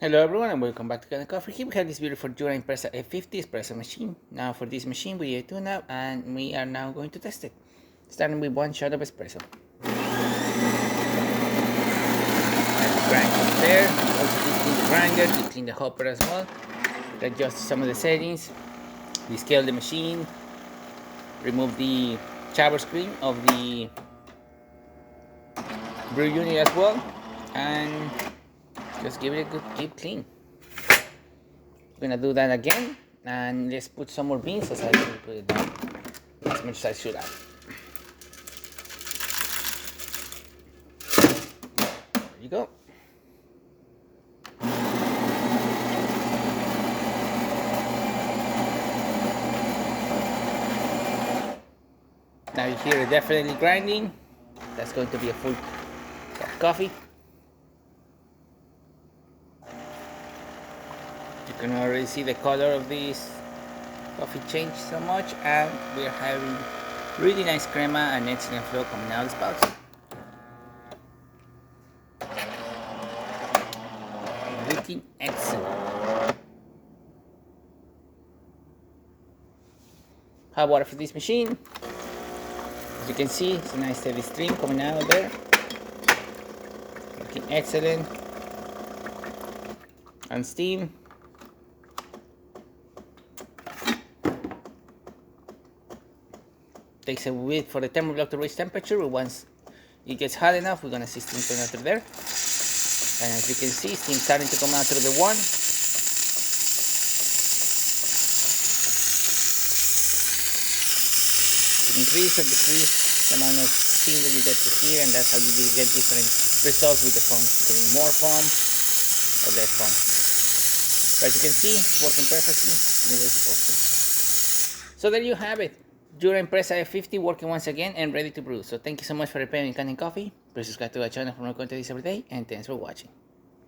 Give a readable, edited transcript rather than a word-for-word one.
Hello everyone and welcome back to Kanen Coffee. Here we have this beautiful Jura Impressa F50 espresso machine. Now for this machine we tune up and we are now going to test it. Starting with one shot of espresso. And grind up there. Also clean the grinder, you clean the hopper as well. Adjust some of the settings. Descale the machine. Remove the shower screen of the brew unit as well. And just give it a good deep clean. We're gonna do that again, and let's put some more beans as I put it down as much as I should have. There you go. Now you hear it definitely grinding. That's going to be a full cup of coffee. You can already see the color of this coffee change so much, and we're having really nice crema and excellent flow coming out of the spouts. Looking excellent. Hot water for this machine. As you can see, it's a nice heavy stream coming out of there. Looking excellent. And steam. Takes a bit for the thermoblock to reach temperature, but once it gets hot enough, we're gonna see steam coming out through there. And as you can see, steam starting to come out through the one. Increase or decrease the amount of steam that you get to here, and that's how you get different results with the foam, getting more foam or less foam. But as you can see, it's working perfectly the way it's supposed to. So there you have it. Jura Impressa F50 working once again and ready to brew. So thank you so much for repairing Kanen Coffee. Please subscribe to our channel for more content every day, and thanks for watching.